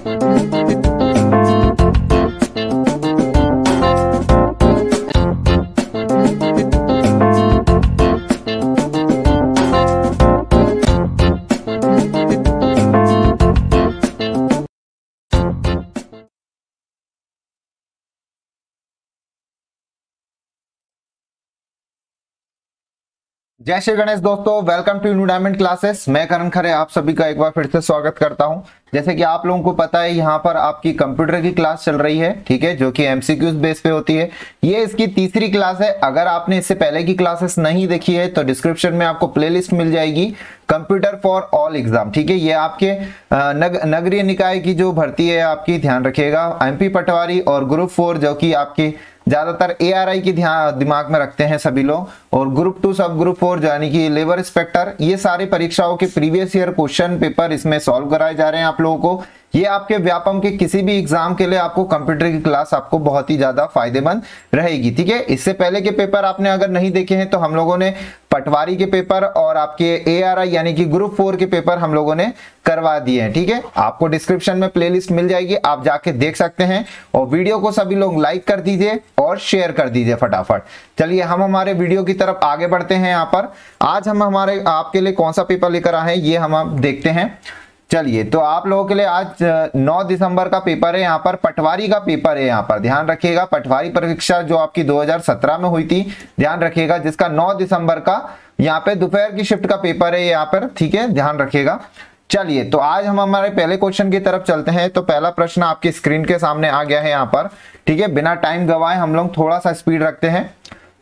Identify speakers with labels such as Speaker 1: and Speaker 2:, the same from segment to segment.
Speaker 1: जय श्री गणेश दोस्तों, welcome to new diamond classes. मैं करण खरे आप सभी का एक बार फिर से स्वागत करता हूं। जैसे कि आप लोगों को पता है, यहाँ पर आपकी कंप्यूटर की क्लास चल रही है, ठीक है, जो कि एमसीक्यूज बेस पे होती है। ये इसकी तीसरी क्लास है। अगर आपने इससे पहले की क्लासेस नहीं देखी है तो डिस्क्रिप्शन में आपको प्लेलिस्ट मिल जाएगी, कंप्यूटर फॉर ऑल एग्जाम, ठीक है। ये आपके नगरीय निकाय की जो भर्ती है आपकी, ध्यान रखिएगा, एमपी पटवारी और ग्रुप 4 जो कि आपकी ज्यादातर एआरआई की ध्यान दिमाग में रखते हैं सभी लोग, और ग्रुप 2 सब ग्रुप 4 यानी कि लेबर इंस्पेक्टर, ये सारी परीक्षाओं के प्रीवियस ईयर क्वेश्चन पेपर इसमें सॉल्व कराए जा रहे हैं आप लोगों को। ये आपके व्यापम के किसी भी एग्जाम के लिए आपको कंप्यूटर की क्लास आपको बहुत ही ज्यादा फायदेमंद रहेगी, ठीक है। इससे पहले के पेपर आपने अगर नहीं देखे हैं तो हम लोगों ने पटवारी के पेपर और आपके एआरआई यानी कि ग्रुप 4 के पेपर हम लोगों ने करवा दिए हैं, ठीक है। आपको डिस्क्रिप्शन में प्लेलिस्ट मिल जाएगी, आप जाके देख सकते हैं। और वीडियो को सभी लोग लाइक कर दीजिए और शेयर कर दीजिए फटाफट। चलिए हम हमारे वीडियो की तरफ आगे बढ़ते हैं। यहाँ पर आज हम हमारे आपके लिए कौन सा पेपर लेकर आए हैं ये हम आप देखते हैं। चलिए, तो आप लोगों के लिए आज 9 दिसंबर का पेपर है, यहाँ पर पटवारी का पेपर है। यहाँ पर ध्यान रखिएगा, पटवारी परीक्षा जो आपकी 2017 में हुई थी, ध्यान रखिएगा, जिसका 9 दिसंबर का यहाँ पे दोपहर की शिफ्ट का पेपर है यहाँ पर, ठीक है, ध्यान रखिएगा। चलिए, तो आज हम हमारे पहले क्वेश्चन की तरफ चलते हैं। तो पहला प्रश्न आपकी स्क्रीन के सामने आ गया है यहाँ पर, ठीक है। बिना टाइम गवाए हम लोग थोड़ा सा स्पीड रखते हैं।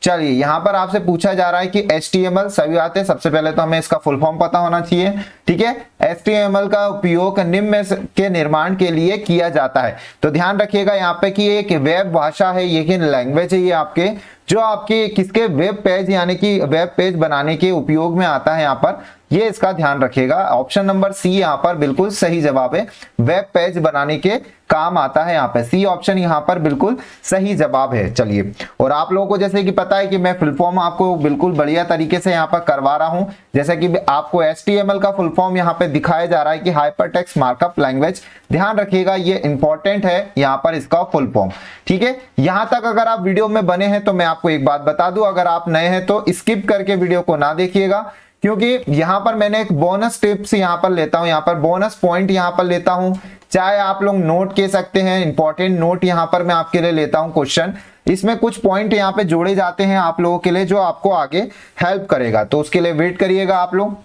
Speaker 1: चलिए, यहां पर आपसे पूछा जा रहा है कि HTML सभी आते हैं। सबसे पहले तो हमें इसका फुल फॉर्म पता होना चाहिए, ठीक है। HTML का उपयोग निम्न में के निर्माण के लिए किया जाता है। तो ध्यान रखिएगा यहाँ पे कि एक वेब भाषा है, ये कि लैंग्वेज है, ये आपके जो आपके किसके वेब पेज यानी कि वेब पेज बनाने के उपयोग में आता है यहाँ पर, ये इसका ध्यान रखिएगा। ऑप्शन नंबर सी यहाँ पर बिल्कुल सही जवाब है, वेब पेज बनाने के काम आता है यहाँ पे। सी ऑप्शन यहाँ पर बिल्कुल सही जवाब है। चलिए, और आप लोगों को जैसे कि पता है कि मैं फुल फॉर्म आपको बिल्कुल बढ़िया तरीके से यहाँ पर करवा रहा हूँ। जैसे कि आपको HTML का फुल फॉर्म यहाँ पे दिखाया जा रहा है कि हाइपरटेक्स्ट मार्कअप लैंग्वेज। ध्यान रखिएगा, ये इंपॉर्टेंट है यहाँ पर इसका फुल फॉर्म, ठीक है। यहाँ तक अगर आप वीडियो में बने हैं तो मैं आपको एक बात बता दूं, अगर आप नए हैं तो स्किप करके वीडियो को ना देखिएगा, क्योंकि यहां पर मैंने एक बोनस टिप्स यहां पर लेता हूं, यहां पर बोनस पॉइंट यहां पर लेता हूं, चाहे आप लोग नोट कह सकते हैं, इंपॉर्टेंट नोट यहां पर मैं आपके लिए लेता हूं क्वेश्चन। इसमें कुछ पॉइंट यहां पे जोड़े जाते हैं आप लोगों के लिए, जो आपको आगे हेल्प करेगा, तो उसके लिए वेट करिएगा आप लोग।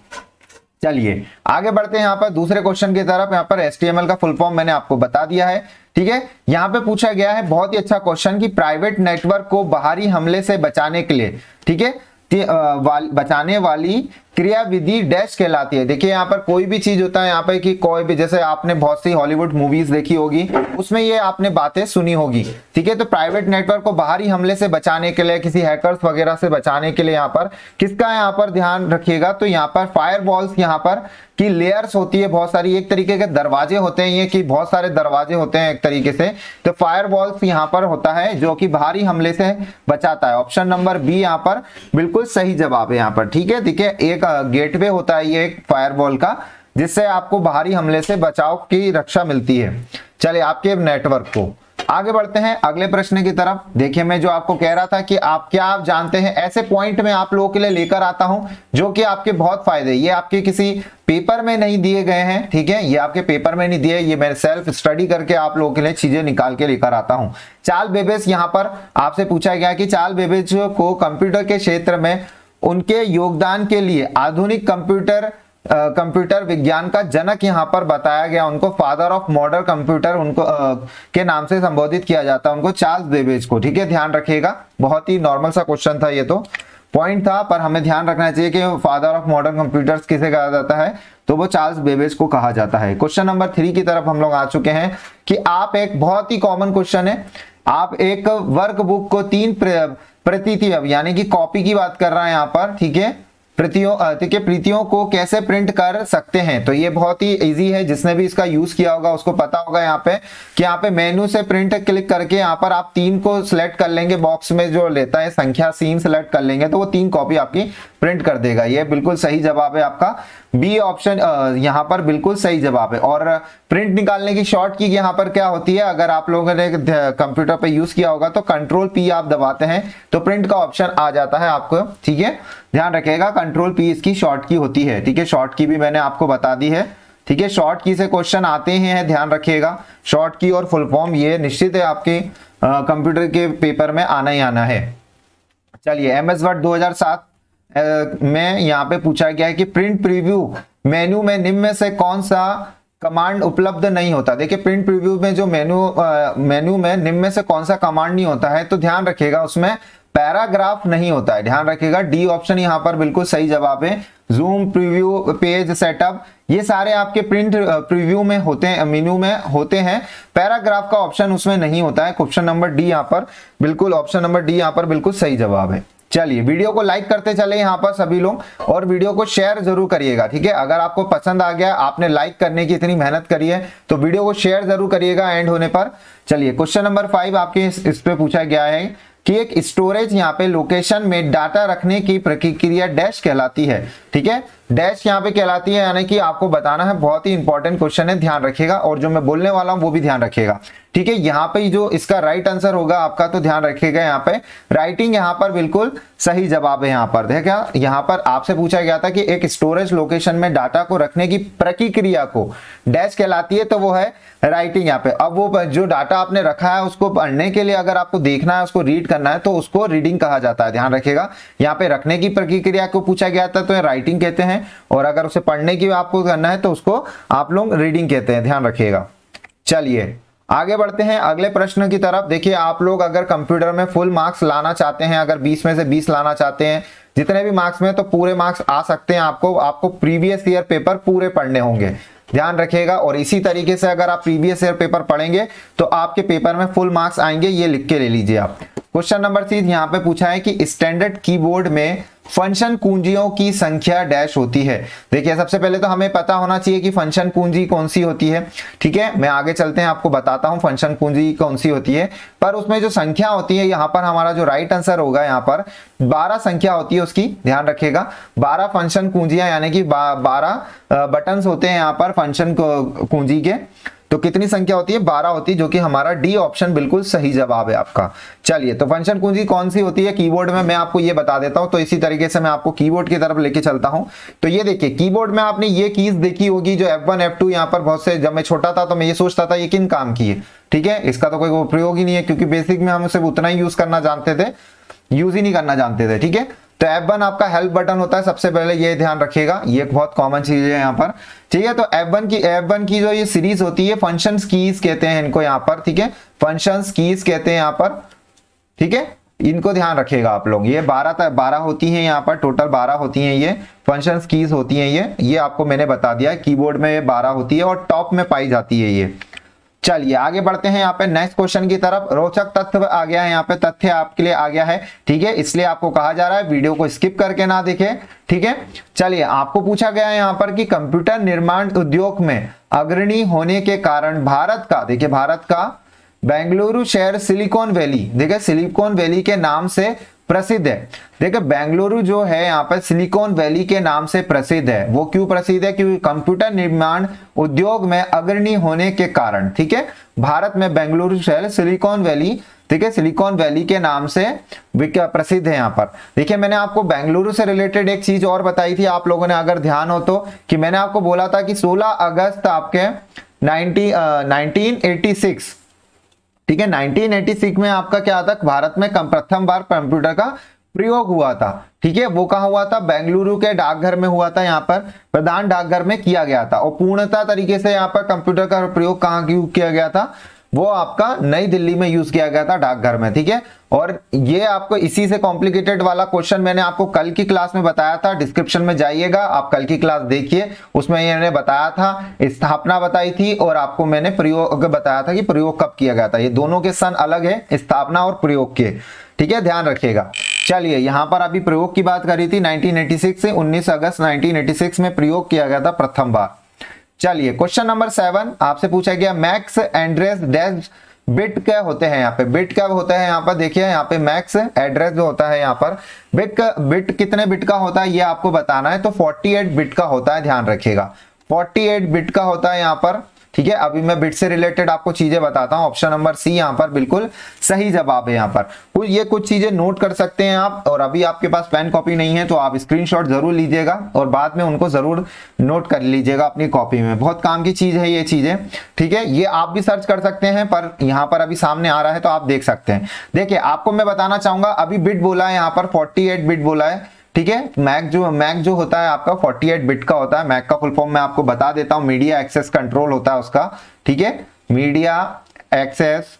Speaker 1: चलिए आगे बढ़ते हैं यहाँ पर दूसरे क्वेश्चन की तरफ। यहाँ पर HTML का फुल फॉर्म मैंने आपको बता दिया है, ठीक है। यहाँ पे पूछा गया है बहुत ही अच्छा क्वेश्चन कि प्राइवेट नेटवर्क को बाहरी हमले से बचाने के लिए, ठीक है, बचाने वाली क्रियाविधि डैश कहलाती है। देखिए यहाँ पर कोई भी चीज होता है यहाँ पे कि कोई भी, जैसे आपने बहुत सी हॉलीवुड मूवीज देखी होगी, उसमें ये आपने बातें सुनी होगी, ठीक है। तो प्राइवेट नेटवर्क को बाहरी हमले से बचाने के लिए, किसी हैकर्स वगैरह से बचाने के लिए यहाँ पर किसका यहाँ पर ध्यान रखिएगा, तो यहाँ पर फायरवॉल्स यहाँ पर की लेयर्स होती है बहुत सारी, एक तरीके के दरवाजे होते हैं ये, कि बहुत सारे दरवाजे होते हैं एक तरीके से। तो फायरवॉल्स यहाँ पर होता है जो कि बाहरी हमले से बचाता है। ऑप्शन नंबर बी यहाँ पर बिल्कुल सही जवाब है यहाँ पर, ठीक है। देखिए एक गेटवे होता है ये एक फायरवॉल का, जिससे आपको बाहरी हमले से बचाव की रक्षा मिलती है। चलिए आपके नेटवर्क को आगे बढ़ते हैं अगले प्रश्न की तरफ। देखिए मैं जो आपको कह रहा था कि आप जानते हैं, ऐसे पॉइंट में आप लोगों के लिए लेकर आता हूं जो कि आपके बहुत फायदे, ये आपके किसी पेपर में नहीं दिए गए हैं, ठीक है, ये आपके पेपर में नहीं दिए, ये मैं सेल्फ स्टडी करके आप लोगों के लिए चीजें निकाल के लेकर आता हूं। चार्ल्स बेबेज, यहाँ पर आपसे पूछा गया कि चार्ल्स बेबेज को कंप्यूटर के क्षेत्र में उनके योगदान के लिए आधुनिक कंप्यूटर विज्ञान का जनक यहाँ पर बताया गया, उनको फादर ऑफ मॉडर्न कंप्यूटर उनको के नाम से संबोधित किया जाता है उनको, चार्ल्स बेबेज को, ठीक है। ध्यान रखिएगा, बहुत ही नॉर्मल सा क्वेश्चन था, ये तो पॉइंट था, पर हमें ध्यान रखना चाहिए कि फादर ऑफ मॉडर्न कंप्यूटर्स किसे कहा जाता है, तो वो चार्ल्स बेबेज को कहा जाता है। क्वेश्चन नंबर 3 की तरफ हम लोग आ चुके हैं कि आप एक बहुत ही कॉमन क्वेश्चन है, आप एक वर्कबुक को 3 प्रति यानी कि कॉपी की बात कर रहा है यहाँ पर, ठीक है, प्रतियों को कैसे प्रिंट कर सकते हैं। तो ये बहुत ही इजी है, जिसने भी इसका यूज किया होगा उसको पता होगा यहाँ पे कि यहाँ पे मेनू से प्रिंट क्लिक करके यहाँ पर आप 3 को सिलेक्ट कर लेंगे, बॉक्स में जो लेता है संख्या 3 सिलेक्ट कर लेंगे तो वो 3 कॉपी आपकी प्रिंट कर देगा। ये बिल्कुल सही जवाब है आपका, बी ऑप्शन यहाँ पर बिल्कुल सही जवाब है। और प्रिंट निकालने की शॉर्ट की यहाँ पर क्या होती है, अगर आप लोगों ने कंप्यूटर पे यूज किया होगा तो कंट्रोल पी आप दबाते हैं तो प्रिंट का ऑप्शन आ जाता है आपको, ठीक है, ध्यान रखिएगा। कंट्रोल पी इसकी शॉर्ट की होती है, ठीक है, शॉर्ट की भी मैंने आपको बता दी है, ठीक है। शॉर्ट की से क्वेश्चन आते हैं, ध्यान रखिएगा। शॉर्ट की और फुल फॉर्म ये निश्चित है आपके कंप्यूटर के पेपर में आना ही आना है। चलिए, एमएस वर्ड 2007 में यहाँ पे पूछा गया है कि प्रिंट प्रीव्यू मेन्यू में निम्न में से कौन सा कमांड उपलब्ध नहीं होता। देखिए, प्रिंट प्रीव्यू में जो मेन्यू में निम्न में से कौन सा कमांड नहीं होता है, तो ध्यान रखिएगा उसमें पैराग्राफ नहीं होता है, ध्यान रखिएगा। डी ऑप्शन यहाँ पर बिल्कुल सही जवाब है। जूम, प्रीव्यू, पेज सेटअप, ये सारे आपके प्रिंट प्रीव्यू में होते हैं, मेन्यू में होते हैं। पैराग्राफ का ऑप्शन उसमें नहीं होता है। क्वेश्चन नंबर डी यहाँ पर बिल्कुल, ऑप्शन नंबर डी यहाँ पर बिल्कुल सही जवाब है। चलिए, वीडियो को लाइक करते चले यहाँ पर सभी लोग, और वीडियो को शेयर जरूर करिएगा, ठीक है। अगर आपको पसंद आ गया, आपने लाइक करने की इतनी मेहनत करी है, तो वीडियो को शेयर जरूर करिएगा एंड होने पर। चलिए, क्वेश्चन नंबर 5 आपके इस पे पूछा गया है कि एक स्टोरेज यहाँ पे लोकेशन में डाटा रखने की प्रक्रिया डैश कहलाती है, ठीक है। डैश यहाँ पे कहलाती है, यानी कि आपको बताना है, बहुत ही इंपॉर्टेंट क्वेश्चन है, ध्यान रखिएगा। और जो मैं बोलने वाला हूँ वो भी ध्यान रखिएगा, ठीक है। यहाँ पे जो इसका राइट आंसर होगा आपका, तो ध्यान रखिएगा यहाँ पे राइटिंग यहाँ पर बिल्कुल सही जवाब है। यहाँ पर देखा, यहाँ पर आपसे पूछा गया था कि एक स्टोरेज लोकेशन में डाटा को रखने की प्रक्रिया को डैश कहलाती है, तो वो है राइटिंग यहाँ पे। अब वो जो डाटा आपने रखा है उसको पढ़ने के लिए अगर आपको देखना है, उसको रीड करना है, तो उसको रीडिंग कहा जाता है, ध्यान रखिएगा। यहाँ पे रखने की प्रक्रिया को पूछा गया था तो राइटिंग कहते हैं, और अगर उसे पढ़ने की आपको करना है तो उसको आप लोग रीडिंग कहते हैं, ध्यान रखिएगा। चलिए, आगे बढ़ते हैं अगले प्रश्न की तरफ। देखिए, आप लोग अगर कंप्यूटर में फुल मार्क्स लाना चाहते हैं, अगर 20 में से 20 लाना चाहते हैं, जितने भी मार्क्स में, तो पूरे मार्क्स आ सकते हैं आपको प्रीवियस ईयर पेपर पूरे पढ़ने होंगे, ध्यान रखिएगा। और इसी तरीके से अगर आप प्रीवियस ईयर पेपर पढ़ेंगे तो आपके पेपर में फुल मार्क्स आएंगे, ये लिख के ले लीजिए आप। क्वेश्चन नंबर 3 यहाँ पे पूछा है कि स्टैंडर्ड कीबोर्ड में फंक्शन कुंजियों की संख्या डैश होती है। देखिए, सबसे पहले तो हमें पता होना चाहिए कि फंक्शन कुंजी कौन सी होती है, ठीक है। मैं आगे चलते हैं आपको बताता हूं फंक्शन कुंजी कौन सी होती है, पर उसमें जो संख्या होती है, यहाँ पर हमारा जो राइट आंसर होगा, यहाँ पर 12 संख्या होती है उसकी, ध्यान रखिएगा। 12 फंक्शन कुंजियां, यानी कि 12 बटन्स होते हैं यहाँ पर फंक्शन कुंजी के। तो कितनी संख्या होती है? 12 होती है, जो कि हमारा डी ऑप्शन बिल्कुल सही जवाब है आपका। चलिए, तो फंक्शन कुंजी कौन सी होती है कीबोर्ड में, मैं आपको ये बता देता हूं। तो इसी तरीके से मैं आपको कीबोर्ड की तरफ लेके चलता हूं। तो ये देखिए, कीबोर्ड में आपने ये कीज देखी होगी, जो F1 F2, यहाँ पर बहुत से, जब मैं छोटा था तो मैं ये सोचता था ये किन काम की है, ठीक है। इसका तो कोई प्रयोग ही नहीं है, क्योंकि बेसिक में हम सिर्फ उतना ही यूज करना जानते थे, यूज ही नहीं करना जानते थे, ठीक है। तो F1 आपका हेल्प बटन होता है, सबसे पहले ये ध्यान रखिएगा, ये बहुत कॉमन चीज है यहाँ पर, ठीक है। तो F1 की जो ये सीरीज होती है, फंक्शंस कीज कहते हैं इनको यहाँ पर, ठीक है, फंक्शंस कीज कहते हैं यहाँ पर, ठीक है। इनको ध्यान रखिएगा आप लोग। ये 12 होती हैं यहाँ पर, टोटल 12 होती हैं, ये फंक्शंस कीज होती हैं। ये आपको मैंने बता दिया है, कीबोर्ड में ये 12 होती है और टॉप में पाई जाती है ये। चलिए, आगे बढ़ते हैं यहाँ पे नेक्स्ट क्वेश्चन की तरफ। रोचक तथ्य आ गया है यहाँ पे, तथ्य आपके लिए आ गया है, ठीक है। इसलिए आपको कहा जा रहा है वीडियो को स्किप करके ना देखें, ठीक है। चलिए, आपको पूछा गया है यहाँ पर कि कंप्यूटर निर्माण उद्योग में अग्रणी होने के कारण भारत का, देखिए भारत का बेंगलुरु शहर सिलिकॉन वैली, देखिए सिलिकॉन वैली के नाम से प्रसिद्ध है। देखिए, बेंगलुरु जो है यहाँ पर सिलिकॉन वैली के नाम से प्रसिद्ध है। वो क्यों प्रसिद्ध है? क्योंकि कंप्यूटर निर्माण उद्योग में अग्रणी होने के कारण, ठीक है। भारत में बेंगलुरु शहर सिलिकॉन वैली, ठीक है, सिलिकॉन वैली के नाम से प्रसिद्ध है यहाँ पर। देखिए, मैंने आपको बेंगलुरु से रिलेटेड एक चीज और बताई थी, आप लोगों ने अगर ध्यान हो तो, कि मैंने आपको बोला था कि 16 अगस्त आपके 1986, ठीक है, 1986 में आपका क्या था, भारत में प्रथम बार कंप्यूटर का प्रयोग हुआ था, ठीक है। वो कहाँ हुआ था? बेंगलुरु के डाकघर में हुआ था, यहाँ पर प्रधान डाकघर में किया गया था। और पूर्णतः तरीके से यहाँ पर कंप्यूटर का प्रयोग कहाँ किया गया था? वो आपका नई दिल्ली में यूज किया गया था, डाकघर में, ठीक है। और ये आपको इसी से कॉम्प्लिकेटेड वाला क्वेश्चन मैंने आपको कल की क्लास में बताया था, डिस्क्रिप्शन में जाइएगा, आप कल की क्लास देखिए, उसमें मैंने बताया था, स्थापना बताई थी, और आपको मैंने प्रयोग बताया था कि प्रयोग कब किया गया था। ये दोनों के सन अलग है, स्थापना और प्रयोग के, ठीक है, ध्यान रखिएगा। चलिए, यहां पर अभी प्रयोग की बात करी थी, 1986 से 19 अगस्त 1986 में प्रयोग किया गया था प्रथम बार। चलिए, क्वेश्चन नंबर 7 आपसे पूछा गया मैक्स एंड्रेस डैश बिट क्या होते हैं यहाँ पे, बिट क्या होता है यहाँ पर देखिए, यहाँ पे मैक्स एड्रेस जो होता है यहाँ पर बिट कितने बिट का होता है ये आपको बताना है, तो 48 बिट का होता है, ध्यान रखिएगा 48 बिट का होता है यहाँ पर, ठीक है। अभी मैं बिट से रिलेटेड आपको चीजें बताता हूं। ऑप्शन नंबर सी यहाँ पर बिल्कुल सही जवाब है। यहाँ पर ये कुछ चीजें नोट कर सकते हैं आप, और अभी आपके पास पेन कॉपी नहीं है तो आप स्क्रीनशॉट जरूर लीजिएगा और बाद में उनको जरूर नोट कर लीजिएगा अपनी कॉपी में, बहुत काम की चीज है ये चीजें, ठीक है। ये आप भी सर्च कर सकते हैं, पर यहाँ पर अभी सामने आ रहा है तो आप देख सकते हैं। देखिए आपको मैं बताना चाहूंगा, अभी बिट बोला है यहाँ पर 48 बिट बोला है, ठीक है। मैक जो होता है आपका 48 बिट का होता है। मैक का फुल फॉर्म मैं आपको बता देता हूं, मीडिया एक्सेस कंट्रोल होता है उसका, ठीक है। मीडिया एक्सेस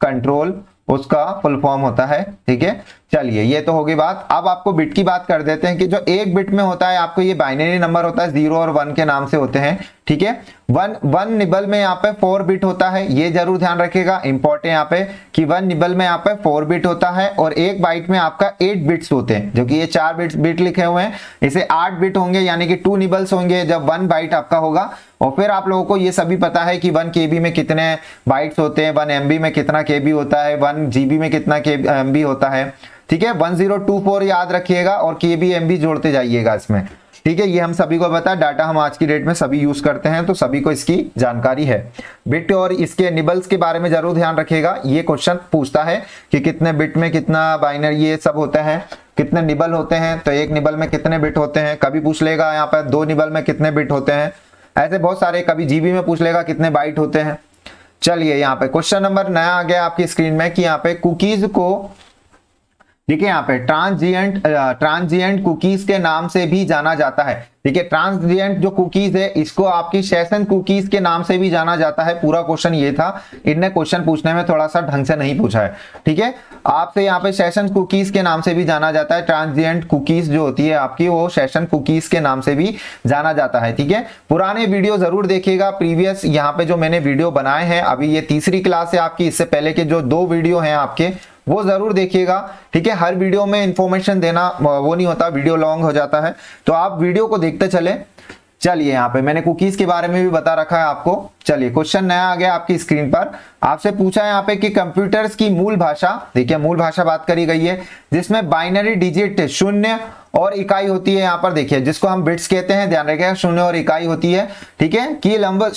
Speaker 1: कंट्रोल उसका फुल फॉर्म होता है, ठीक है। चलिए ये तो होगी बात। अब आपको बिट की बात कर देते हैं कि जो एक बिट में होता है आपको ये बाइनरी नंबर होता है, 0 और 1 के नाम से होते हैं, ठीक है। वन निबल में यहाँ पे 4 बिट होता है, ये जरूर ध्यान रखिएगा, इंपॉर्टेंट यहाँ पे कि 1 निबल में यहाँ पे 4 बिट होता है, और एक बाइट में आपका 8 बिट्स होते हैं, जो कि ये 4 बिट लिखे हुए हैं, इसे 8 बिट होंगे, यानी कि 2 निबल्स होंगे जब 1 बाइट आपका होगा। और फिर आप लोगों को ये सभी पता है कि 1 KB में कितने बाइट्स होते हैं, 1 MB में कितना KB होता है, 1 GB में कितना MB होता है, ठीक है। 1024 याद रखिएगा और KB MB जोड़ते जाइएगा इसमें, ठीक है। ये हम सभी को पता है, डाटा हम आज की डेट में सभी यूज करते हैं, तो सभी को इसकी जानकारी है। बिट और इसके निबल्स के बारे में जरूर ध्यान रखिएगा, ये क्वेश्चन पूछता है कि कितने बिट में कितना बाइनरी ये सब होता है, कितने निबल होते हैं, तो एक निबल में कितने बिट होते हैं, कभी पूछ लेगा यहाँ पर 2 निबल में कितने बिट होते हैं, ऐसे बहुत सारे, कभी GB में पूछ लेगा कितने बाइट होते हैं। चलिए यहाँ पे क्वेश्चन नंबर नया आ गया आपकी स्क्रीन में कि यहाँ पे कुकीज को, देखिए यहाँ पे ट्रांजिएंट कुकीज के नाम से भी जाना जाता है, ठीक है। ट्रांजिएंट जो कुकीज है इसको आपकी सेशन कुकीज के नाम से भी जाना जाता है। पूरा क्वेश्चन ये था, इनने क्वेश्चन पूछने में थोड़ा सा ढंग से नहीं पूछा है, ठीक है। आपसे यहाँ पे सेशन कुकीज के नाम से भी जाना जाता है, ट्रांजिएंट कुकीज जो होती है आपकी वो सेशन कुकीज के नाम से भी जाना जाता है, ठीक है। पुराने वीडियो जरूर देखिएगा, प्रीवियस यहाँ पे जो मैंने वीडियो बनाए हैं, अभी ये तीसरी क्लास है आपकी, इससे पहले के जो 2 वीडियो हैं आपके वो जरूर देखिएगा, ठीक है। हर वीडियो में इंफॉर्मेशन देना वो नहीं होता, वीडियो लॉन्ग हो जाता है, तो आप वीडियो को देखते चले। चलिए यहाँ पे मैंने कुकीज के बारे में भी बता रखा है आपको। चलिए क्वेश्चन नया आ गया आपकी स्क्रीन पर, आपसे पूछा है यहाँ पे कि कंप्यूटर्स की मूल भाषा, देखिए मूल भाषा बात करी गई है जिसमें बाइनरी डिजिट 0 और इकाई होती है। यहाँ पर देखिए जिसको हम बिट्स कहते हैं, ध्यान रखिएगा 0 और इकाई होती है, ठीक है। की लंब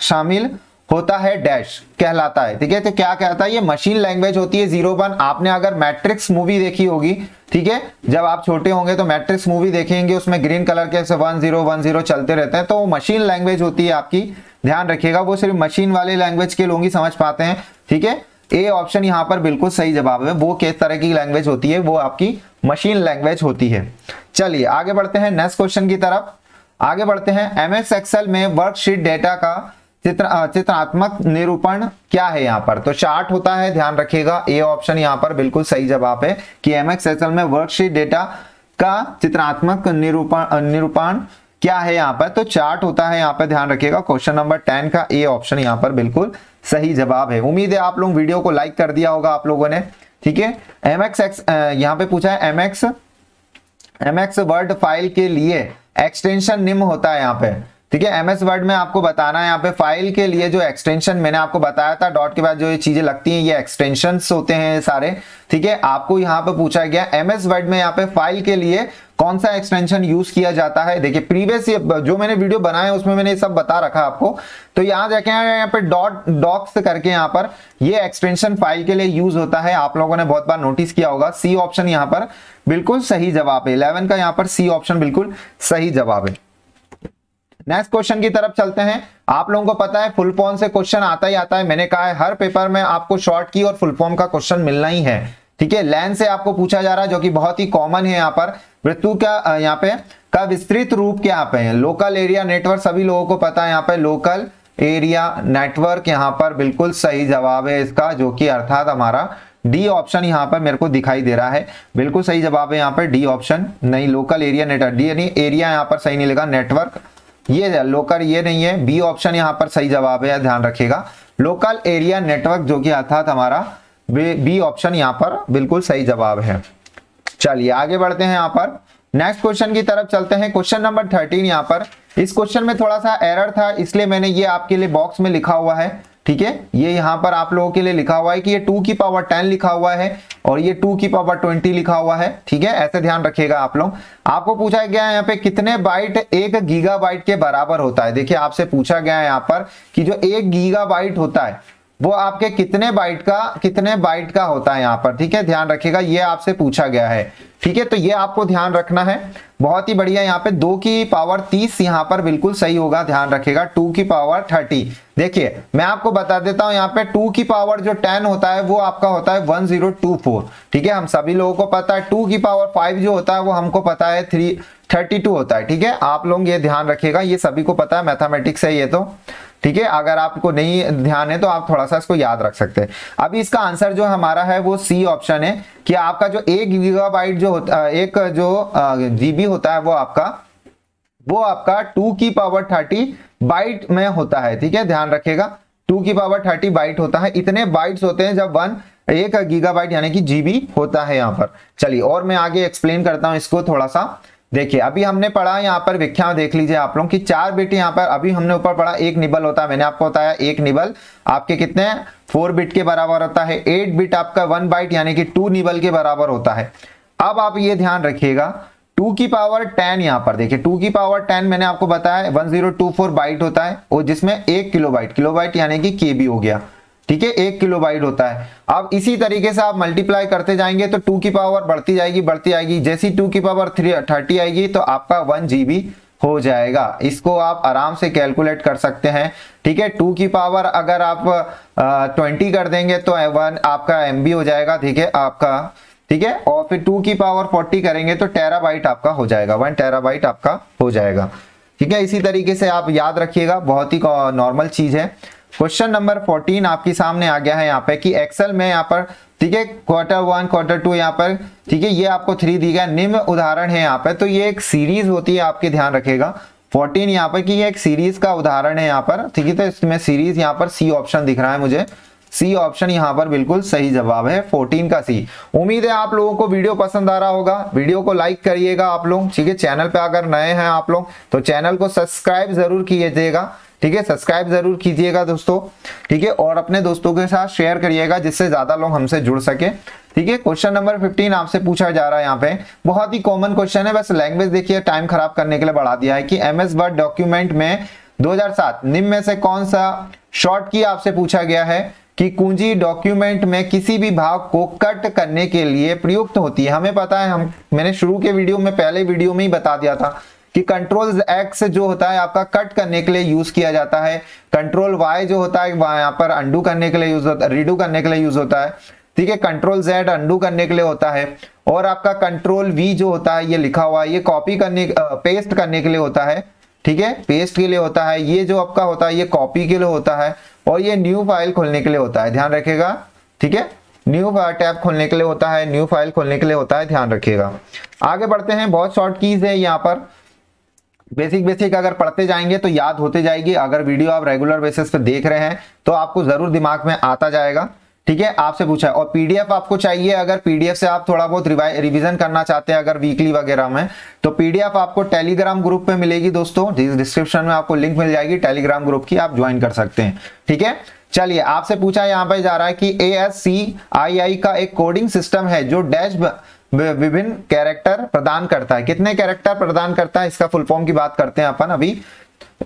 Speaker 1: शामिल होता है डैश कहलाता है, ठीक है। तो क्या कहता है, ये मशीन लैंग्वेज होती है 01। आपने अगर मैट्रिक्स मूवी देखी होगी, ठीक है, जब आप छोटे होंगे तो मैट्रिक्स मूवी देखेंगे, उसमें ग्रीन कलर के 1010 चलते रहते हैं, तो वो मशीन लैंग्वेज होती है आपकी, ध्यान रखिएगा। वो सिर्फ मशीन वाले लैंग्वेज के लोग ही समझ पाते हैं, ठीक है। ए ऑप्शन यहाँ पर बिल्कुल सही जवाब है। वो किस तरह की लैंग्वेज होती है, वो आपकी मशीन लैंग्वेज होती है। चलिए आगे बढ़ते हैं नेक्स्ट क्वेश्चन की तरफ। आगे बढ़ते हैं, MS एक्सेल में वर्कशीट डेटा का चित्रात्मक निरूपण क्या है। यहाँ पर तो चार्ट होता है, ध्यान रखिएगा। ए ऑप्शन यहाँ पर बिल्कुल सही जवाब है कि MS एक्सेल में वर्कशीट डेटा का चित्रात्मक निरूपण क्या है। यहाँ पर तो चार्ट होता है, यहाँ पर ध्यान रखिएगा। क्वेश्चन नंबर 10 का ए ऑप्शन यहाँ पर बिल्कुल सही जवाब है। उम्मीद है आप लोग वीडियो को लाइक कर दिया होगा आप लोगों ने, ठीक है। यहाँ पे पूछा है MX वर्ड फाइल के लिए एक्सटेंशन निम्न होता है यहाँ पे, ठीक है। MS वर्ड में आपको बताना है यहाँ पे फाइल के लिए जो एक्सटेंशन मैंने आपको बताया था, डॉट के बाद जो ये चीजें लगती हैं ये एक्सटेंशंस होते हैं सारे, ठीक है। आपको यहाँ पे पूछा गया MS वर्ड में यहाँ पे फाइल के लिए कौन सा एक्सटेंशन यूज किया जाता है। देखिए प्रीवियस जो मैंने वीडियो बनाया उसमें मैंने सब बता रखा आपको, तो यहाँ जाके यहाँ पे डॉक्स करके यहाँ पर ये एक्सटेंशन फाइल के लिए यूज होता है। आप लोगों ने बहुत बार नोटिस किया होगा। सी ऑप्शन यहाँ पर बिल्कुल सही जवाब है। 11 का यहाँ पर सी ऑप्शन बिल्कुल सही जवाब है। नेक्स्ट क्वेश्चन की तरफ चलते हैं। आप लोगों को पता है फुल फॉर्म से क्वेश्चन आता ही आता है। मैंने कहा है हर पेपर में आपको शॉर्ट की और फुल फॉर्म का क्वेश्चन मिलना ही है, ठीक है। लेन से आपको पूछा जा रहा है जो कि बहुत ही कॉमन है। यहाँ पर वृत्तु का यहाँ पे का विस्तृत रूप क्या यहाँ पे है, लोकल एरिया नेटवर्क, सभी लोगों को पता है। यहाँ पे लोकल एरिया नेटवर्क यहाँ पर बिल्कुल सही जवाब है इसका, जो कि अर्थात हमारा डी ऑप्शन यहाँ पर मेरे को दिखाई दे रहा है, बिल्कुल सही जवाब है यहाँ पर डी ऑप्शन। नहीं, लोकल एरिया नेटवर्क, डी नहीं, एरिया यहाँ पर सही नहीं लगा, नेटवर्क ये लोकल ये नहीं है। बी ऑप्शन यहाँ पर सही जवाब है, ध्यान रखिएगा। लोकल एरिया नेटवर्क जो कि अर्थात हमारा बी ऑप्शन यहाँ पर बिल्कुल सही जवाब है। चलिए आगे बढ़ते हैं यहाँ पर नेक्स्ट क्वेश्चन की तरफ चलते हैं। क्वेश्चन नंबर 13 यहाँ पर, इस क्वेश्चन में थोड़ा सा एरर था इसलिए मैंने ये आपके लिए बॉक्स में लिखा हुआ है, ठीक है, ये यहाँ पर आप लोगों के लिए लिखा हुआ है कि ये 2 की पावर 10 लिखा हुआ है और ये 2 की पावर 20 लिखा हुआ है। ठीक है, ऐसे ध्यान रखिएगा आप लोग। आपको पूछा गया है यहाँ पे कितने बाइट 1 गीगाबाइट के बराबर होता है। देखिए आपसे पूछा गया है यहाँ पर कि जो 1 गीगाबाइट होता है वो आपके कितने बाइट का होता है यहाँ पर। ठीक है, ध्यान रखिएगा, ये आपसे पूछा गया है। ठीक है, तो ये आपको ध्यान रखना है। बहुत ही बढ़िया, यहाँ पे 2 की पावर 30 यहाँ पर बिल्कुल सही होगा, ध्यान रखिएगा। 2 की पावर 30, देखिए मैं आपको बता देता हूँ, यहाँ पे 2 की पावर जो 10 होता है वो आपका होता है 1024। ठीक है, हम सभी लोगों को पता है। 2 की पावर 5 जो होता है वो हमको पता है 332 होता है। ठीक है, आप लोग ये ध्यान रखिएगा, ये सभी को पता है, मैथमेटिक्स है ये तो। ठीक है, अगर आपको नहीं ध्यान है तो आप थोड़ा सा इसको याद रख सकते हैं। अभी इसका आंसर जो हमारा है वो सी ऑप्शन है कि आपका जो 1 गीगाबाइट जो होता है, एक जो जीबी होता है वो आपका 2 की पावर 30 बाइट में होता है। ठीक है, ध्यान रखिएगा, 2 की पावर 30 बाइट होता है। इतने बाइट्स होते हैं जब 1 गीगाबाइट यानी कि जीबी होता है यहाँ पर। चलिए और मैं आगे एक्सप्लेन करता हूँ इसको थोड़ा सा। देखिए अभी हमने पढ़ा यहाँ पर व्याख्या में देख लीजिए आप लोग कि 4 बिट यहाँ पर, अभी हमने ऊपर पढ़ा 1 निबल होता है। मैंने आपको बताया 1 निबल आपके कितने 4 बिट के बराबर होता है। 8 बिट आपका 1 बाइट यानी कि 2 निबल के बराबर होता है। अब आप ये ध्यान रखिएगा 2 की पावर 10 यहाँ पर देखिए 2 की पावर 10 मैंने आपको बताया 1024 बाइट होता है और जिसमें 1 किलोबाइट यानी कि केबी हो गया। ठीक है, 1 किलोबाइट होता है। अब इसी तरीके से आप मल्टीप्लाई करते जाएंगे तो 2 की पावर बढ़ती जाएगी। जैसी 2 की पावर 30 आएगी तो आपका 1 जीबी हो जाएगा। इसको आप आराम से कैलकुलेट कर सकते हैं। ठीक है, 2 की पावर अगर आप 20 कर देंगे तो 1 आपका MB हो जाएगा। ठीक है आपका, ठीक है, और फिर 2 की पावर 40 करेंगे तो टेराबाइट आपका हो जाएगा, 1 टेराबाइट आपका हो जाएगा। ठीक है, इसी तरीके से आप याद रखिएगा, बहुत ही नॉर्मल चीज है। क्वेश्चन नंबर 14 आपके सामने आ गया है यहाँ पे कि एक्सेल में यहाँ पर, ठीक है, Q1 Q2 यहाँ पर, ठीक है, ये आपको 3 दी गया। निम्न उदाहरण है यहाँ पे, तो ये एक सीरीज होती है, आपके ध्यान रखेगा 14 यहाँ पर कि ये एक सीरीज का उदाहरण है यहाँ पर। ठीक है, तो इसमें सीरीज यहाँ पर सी ऑप्शन दिख रहा है मुझे, सी ऑप्शन यहाँ पर बिल्कुल सही जवाब है, 14 का सी। उम्मीद है आप लोगों को वीडियो पसंद आ रहा होगा। वीडियो को लाइक करिएगा आप लोग। ठीक है, चैनल पे अगर नए हैं आप लोग तो चैनल को सब्सक्राइब जरूर कीजिएगा। ठीक है, सब्सक्राइब जरूर कीजिएगा दोस्तों। ठीक है, और अपने दोस्तों के साथ शेयर करिएगा जिससे ज्यादा लोग हमसे जुड़ सके। ठीक है, क्वेश्चन नंबर 15 आपसे पूछा जा रहा है यहाँ पे, बहुत ही कॉमन क्वेश्चन है, बस लैंग्वेज देखिए टाइम खराब करने के लिए बढ़ा दिया है कि MS वर्ड डॉक्यूमेंट में 2007 निम्न में से कौन सा शॉर्ट की आपसे पूछा गया है कि कुंजी डॉक्यूमेंट में किसी भी भाग को कट करने के लिए प्रयुक्त होती है। हमें पता है, मैंने शुरू के वीडियो में, पहले वीडियो में ही बता दिया था कि कंट्रोल X जो होता है आपका कट करने के लिए यूज किया जाता है। कंट्रोल Y जो होता है यहाँ पर अंडू करने के लिए यूज होता है, रीडू करने के लिए यूज होता है। ठीक है, कंट्रोल Z अंडू करने के लिए होता है और आपका कंट्रोल V जो होता है ये लिखा हुआ है, ये कॉपी करने पेस्ट करने के लिए होता है। ठीक है, पेस्ट के लिए होता है। ये जो आपका होता है ये कॉपी के लिए होता है और ये न्यू फाइल खोलने के लिए होता है, ध्यान रखिएगा। ठीक है, न्यू टैब खोलने के लिए होता है, न्यू फाइल खोलने के लिए होता है, ध्यान रखिएगा। आगे बढ़ते हैं, बहुत शॉर्ट कीज है यहाँ पर, बेसिक अगर पढ़ते जाएंगे तो याद होते जाएगी। अगर वीडियो आप रेगुलर बेसिस पे देख रहे हैं तो आपको जरूर दिमाग में आता जाएगा। ठीक है, आपसे पूछा है और पीडीएफ आपको चाहिए। अगर पीडीएफ से आप थोड़ा बहुत रिवीजन करना चाहते हैं अगर वीकली वगैरह में, तो पीडीएफ आपको टेलीग्राम ग्रुप पे मिलेगी दोस्तों। डिस्क्रिप्शन में आपको लिंक मिल जाएगी टेलीग्राम ग्रुप की, आप ज्वाइन कर सकते हैं। ठीक है, चलिए आपसे पूछा यहाँ पे जा रहा है कि ASCII का एक कोडिंग सिस्टम है जो डैश विभिन्न कैरेक्टर प्रदान करता है। कितने कैरेक्टर प्रदान करता है, इसका फुल फॉर्म की बात करते हैं अपन।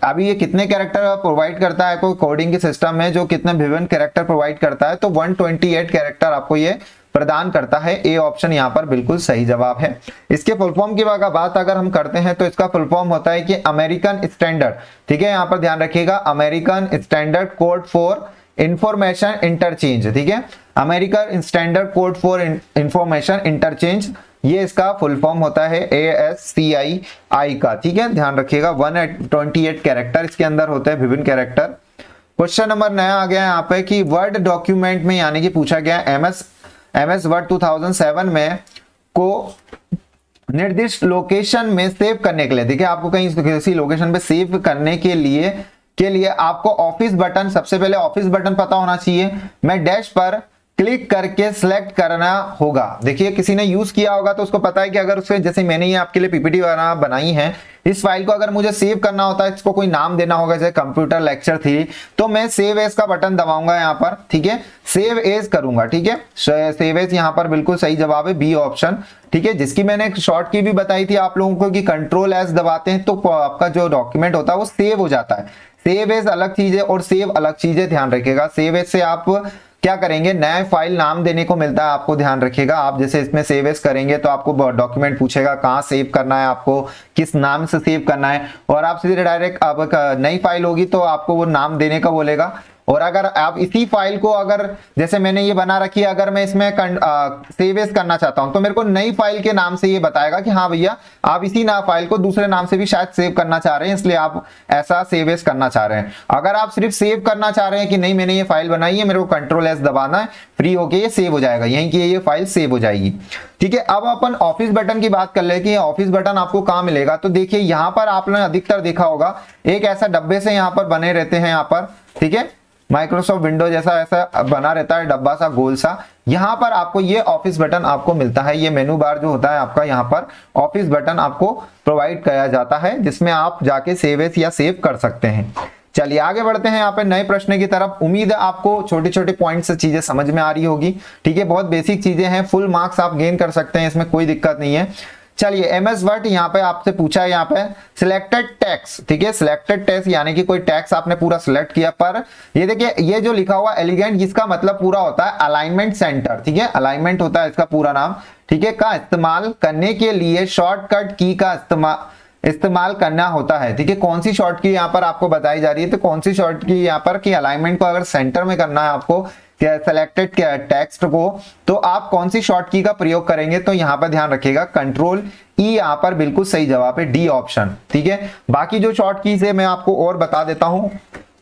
Speaker 1: अभी ये कितने कैरेक्टर प्रोवाइड करता है कोई कोडिंग के सिस्टम में, जो कितने विभिन्न कैरेक्टर प्रोवाइड करता है, तो 128 कैरेक्टर आपको ये प्रदान करता है। ए ऑप्शन यहाँ पर बिल्कुल सही जवाब है। इसके फुल फॉर्म की बात अगर हम करते हैं तो इसका फुल फॉर्म होता है कि अमेरिकन स्टैंडर्ड, ठीक है, यहाँ पर ध्यान रखिएगा, American standard code for information interchange. ठीक है, American standard code for information interchange, ये इसका फुल फॉर्म होता है ASCII का। ठीक है, ध्यान रखिएगा, 128 कैरेक्टर इसके अंदर होते हैं, विभिन्न कैरेक्टर। क्वेश्चन नंबर नया आ गया यहाँ पे कि वर्ड डॉक्यूमेंट में, यानी कि पूछा गया MS वर्ड 2007 में को निर्दिष्ट लोकेशन में सेव करने के लिए, देखिए आपको कहीं किसी लोकेशन पे सेव करने के लिए आपको ऑफिस बटन, सबसे पहले ऑफिस बटन पता होना चाहिए। मैं डैश पर क्लिक करके सिलेक्ट करना होगा। देखिए किसी ने यूज किया होगा तो उसको पता है कि अगर उससे, जैसे मैंने ये आपके लिए पीपीटी बनाई है, इस फाइल को अगर मुझे सेव करना होता है, इसको कोई नाम देना होगा जैसे कंप्यूटर लेक्चर 3, तो मैं सेव एज का बटन दबाऊंगा यहाँ पर, ठीक है, सेव एज करूंगा, ठीक है, सेव एज यहाँ पर बिल्कुल सही जवाब है, बी ऑप्शन, ठीक है, जिसकी मैंने एक शॉर्ट की भी बताई थी आप लोगों को कि कंट्रोल एस दबाते हैं तो आपका जो डॉक्यूमेंट होता है वो सेव हो जाता है। सेव एज अलग चीज है और सेव अलग चीज है, ध्यान रखिएगा। सेव एज से आप क्या करेंगे, नया फाइल नाम देने को मिलता है आपको, ध्यान रखिएगा। आप जैसे इसमें सेव एज करेंगे तो आपको डॉक्यूमेंट पूछेगा कहाँ सेव करना है, आपको किस नाम से सेव करना है, और आप सीधे डायरेक्ट अब नई फाइल होगी तो आपको वो नाम देने का बोलेगा। और अगर आप इसी फाइल को, अगर जैसे मैंने ये बना रखी है, अगर मैं इसमें सेव एज करना चाहता हूं तो मेरे को नई फाइल के नाम से ये बताएगा कि हाँ भैया आप इसी ना फाइल को दूसरे नाम से भी शायद सेव करना चाह रहे हैं, इसलिए आप ऐसा सेव एज करना चाह रहे हैं। अगर आप सिर्फ सेव करना चाह रहे हैं कि नहीं मैंने ये फाइल बनाई है, मेरे को कंट्रोल एस दबाना है, फ्री होके ये सेव हो जाएगा, यहीं की ये फाइल सेव हो जाएगी, ठीक है। अब अपन ऑफिस बटन की बात कर ले कि ऑफिस बटन आपको कहां मिलेगा, तो देखिए यहां पर आपने अधिकतर देखा होगा एक ऐसा डब्बे से यहां पर बने रहते हैं, यहां पर, ठीक है, माइक्रोसॉफ्ट विंडो जैसा ऐसा बना रहता है डब्बा सा गोल सा, यहां पर आपको ये ऑफिस बटन आपको मिलता है। ये मेनू बार जो होता है आपका, यहां पर ऑफिस बटन आपको प्रोवाइड किया जाता है, जिसमें आप जाके सेव एज या सेव कर सकते हैं। चलिए आगे बढ़ते हैं यहाँ पे नए प्रश्न की तरफ। उम्मीद है आपको छोटे छोटे पॉइंट से चीजें समझ में आ रही होगी, ठीक है, बहुत बेसिक चीजें हैं, फुल मार्क्स आप गेन कर सकते हैं, इसमें कोई दिक्कत नहीं है। चलिए एमएस वर्ड यहाँ पे आपसे पूछा है, यहाँ पे सिलेक्टेड टैक्स, ठीक है, सिलेक्टेड टैक्स यानी कि कोई टैक्स आपने पूरा सिलेक्ट किया, पर ये देखिए ये जो लिखा हुआ एलिगेंट, जिसका मतलब पूरा होता है अलाइनमेंट सेंटर, ठीक है, अलाइनमेंट होता है इसका पूरा नाम, ठीक है, का इस्तेमाल करने के लिए शॉर्टकट की का इस्तेमाल करना होता है, ठीक है। कौन सी शॉर्ट की यहाँ पर आपको बताई जा रही है, तो कौन सी शॉर्ट की यहाँ पर कि अलाइनमेंट को अगर सेंटर में करना है आपको सेलेक्टेड टेक्स्ट को, तो आप कौन सी शॉर्ट की का प्रयोग करेंगे, तो यहाँ पर ध्यान रखिएगा कंट्रोल ई यहाँ पर बिल्कुल सही जवाब है, डी ऑप्शन, ठीक है। बाकी जो शॉर्ट कीज है मैं आपको और बता देता हूं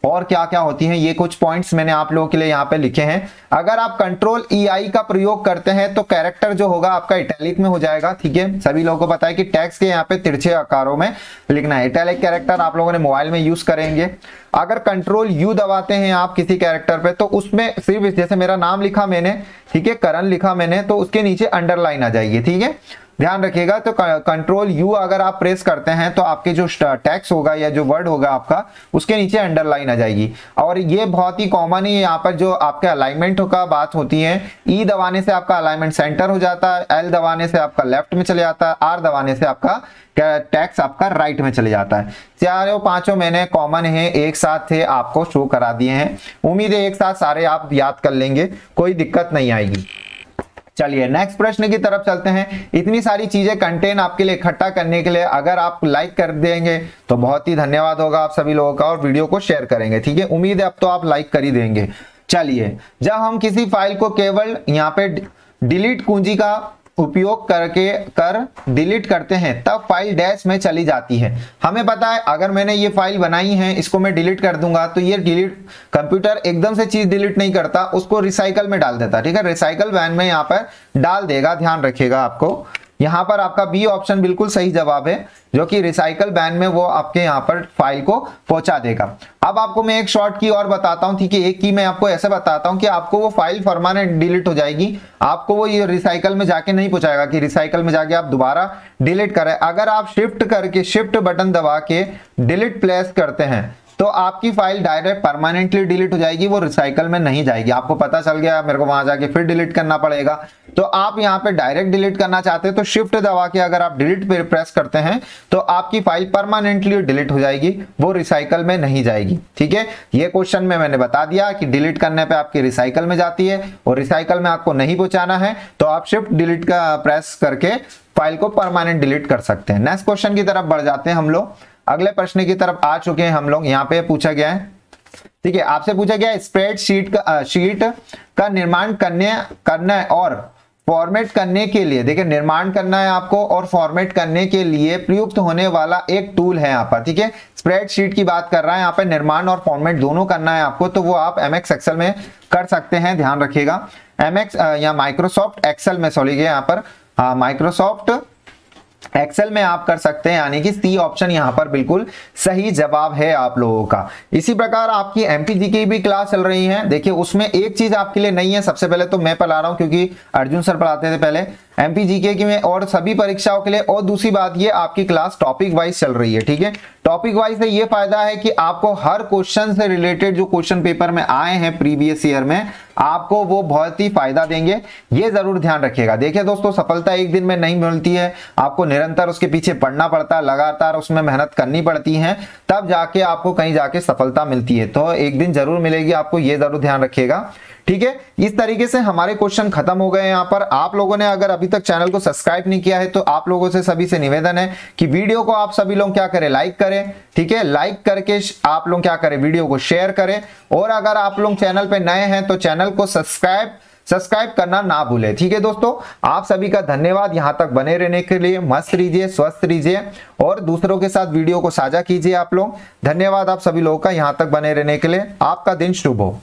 Speaker 1: और क्या क्या होती हैं, ये कुछ पॉइंट्स मैंने आप लोगों के लिए यहाँ पे लिखे हैं। अगर आप कंट्रोल ई आई का प्रयोग करते हैं तो कैरेक्टर जो होगा आपका इटैलिक में हो जाएगा, ठीक है, सभी लोगों को पता है कि टेक्स्ट के यहाँ पे तिरछे आकारों में लिखना है, इटैलिक कैरेक्टर आप लोगों ने मोबाइल में यूज करेंगे। अगर कंट्रोल यू दबाते हैं आप किसी कैरेक्टर पे, तो उसमें सिर्फ जैसे मेरा नाम लिखा मैंने, ठीक है, करण लिखा मैंने, तो उसके नीचे अंडरलाइन आ जाएगी, ठीक है, ध्यान रखिएगा। तो कंट्रोल यू अगर आप प्रेस करते हैं तो आपके जो टेक्स्ट होगा या जो वर्ड होगा आपका, उसके नीचे अंडरलाइन आ जाएगी। और ये बहुत ही कॉमन है, यहाँ पर जो आपके अलाइनमेंट का बात होती है, ई दबाने से आपका अलाइनमेंट सेंटर हो जाता है, एल दबाने से आपका लेफ्ट में चले जाता है, आर दबाने से आपका टेक्स्ट आपका राइट में चले जाता है। चारों पांचों मैंने कॉमन है, एक साथ थे, आपको शो करा दिए हैं। उम्मीद है एक साथ सारे आप याद कर लेंगे, कोई दिक्कत नहीं आएगी। चलिए नेक्स्ट प्रश्न की तरफ चलते हैं। इतनी सारी चीजें कंटेंट आपके लिए इकट्ठा करने के लिए अगर आप लाइक कर देंगे तो बहुत ही धन्यवाद होगा आप सभी लोगों का, और वीडियो को शेयर करेंगे, ठीक है, उम्मीद है अब तो आप लाइक कर ही देंगे। चलिए, जब हम किसी फाइल को केवल यहाँ पे डिलीट कुंजी का उपयोग कर डिलीट करते हैं तब फाइल डैश में चली जाती है। हमें पता है अगर मैंने ये फाइल बनाई है, इसको मैं डिलीट कर दूंगा तो ये डिलीट, कंप्यूटर एकदम से चीज डिलीट नहीं करता, उसको रिसाइकल में डाल देता, ठीक है, रिसाइकल वैन में यहाँ पर डाल देगा, ध्यान रखिएगा। आपको यहाँ पर आपका बी ऑप्शन बिल्कुल सही जवाब है, जो कि रिसाइकल बैन में वो आपके यहाँ पर फाइल को पहुंचा देगा। अब आपको मैं एक शॉर्ट की और बताता हूं, ठीक है, एक की मैं आपको ऐसे बताता हूं कि आपको वो फाइल परमानेंट डिलीट हो जाएगी, आपको वो ये रिसाइकल में जाके नहीं पहुंचाएगा कि रिसाइकल में जाके आप दोबारा डिलीट करें। अगर आप शिफ्ट बटन दबा के डिलीट प्लेस करते हैं तो आपकी फाइल डायरेक्ट परमानेंटली डिलीट हो जाएगी, वो रिसाइकल में नहीं जाएगी। आपको पता चल गया मेरे को वहां जाके फिर डिलीट करना पड़ेगा, तो आप यहाँ पे डायरेक्ट डिलीट करना चाहते हैं तो शिफ्ट दबा के अगर आप डिलीट पे प्रेस करते हैं तो आपकी फाइल परमानेंटली डिलीट हो जाएगी, वो रिसाइकल में नहीं जाएगी, ठीक है। ये क्वेश्चन में मैंने बता दिया कि डिलीट करने पे आपकी रिसाइकल में जाती है और रिसाइकल में आपको नहीं पहुंचाना है तो आप शिफ्ट डिलीट का प्रेस करके फाइल को परमानेंट डिलीट कर सकते हैं। नेक्स्ट क्वेश्चन की तरफ बढ़ जाते हैं हम लोग, अगले प्रश्न की तरफ आ चुके हैं हम लोग। यहाँ पे पूछा गया है, ठीक है, आपसे पूछा गया है स्प्रेडशीट का निर्माण करना है और फॉर्मेट करने के लिए, देखिए निर्माण करना है आपको और फॉर्मेट करने के लिए प्रयुक्त होने वाला एक टूल है यहाँ पर, ठीक है, स्प्रेडशीट की बात कर रहा है यहाँ पे, निर्माण और फॉर्मेट दोनों करना है आपको, तो वो आप एमएक्स एक्सेल में कर सकते हैं, ध्यान रखिएगा। एमएक्स या माइक्रोसॉफ्ट एक्सेल में, सॉरी यहाँ पर माइक्रोसॉफ्ट एक्सेल में आप कर सकते हैं, यानी कि सी ऑप्शन यहां पर बिल्कुल सही जवाब है आप लोगों का। इसी प्रकार आपकी एमपीजी की भी क्लास चल रही है। देखिए उसमें एक चीज आपके लिए नहीं है, सबसे पहले तो मैं पढ़ा रहा हूं क्योंकि अर्जुन सर पढ़ाते थे पहले एमपीजीके की में और सभी परीक्षाओं के लिए। और दूसरी बात ये आपकी क्लास टॉपिक वाइज चल रही है, ठीक है। टॉपिक वाइज से ये फायदा है कि आपको हर क्वेश्चन से रिलेटेड जो क्वेश्चन पेपर में आए हैं प्रीवियस ईयर में, आपको वो बहुत ही फायदा देंगे, ये जरूर ध्यान रखिएगा। देखिए दोस्तों, सफलता एक दिन में नहीं मिलती है, आपको निरंतर उसके पीछे पढ़ना पड़ता है, लगातार उसमें मेहनत करनी पड़ती है, तब जाके आपको कहीं जाके सफलता मिलती है। तो एक दिन जरूर मिलेगी आपको, ये जरूर ध्यान रखिएगा, ठीक है। इस तरीके से हमारे क्वेश्चन खत्म हो गए यहाँ पर। आप लोगों ने अगर अभी तक चैनल को सब्सक्राइब नहीं किया है तो आप लोगों से सभी से निवेदन है कि वीडियो को आप सभी लोग क्या करें, लाइक करें, ठीक है। लाइक करके आप लोग क्या करें, वीडियो को शेयर करें। और अगर आप लोग चैनल पे नए हैं तो चैनल को सब्सक्राइब करना ना भूलें, ठीक है दोस्तों। आप सभी का धन्यवाद यहां तक बने रहने के लिए। मस्त रहिए, स्वस्थ रहिए और दूसरों के साथ वीडियो को साझा कीजिए आप लोग। धन्यवाद आप सभी लोगों का यहां तक बने रहने के लिए। आपका दिन शुभ हो।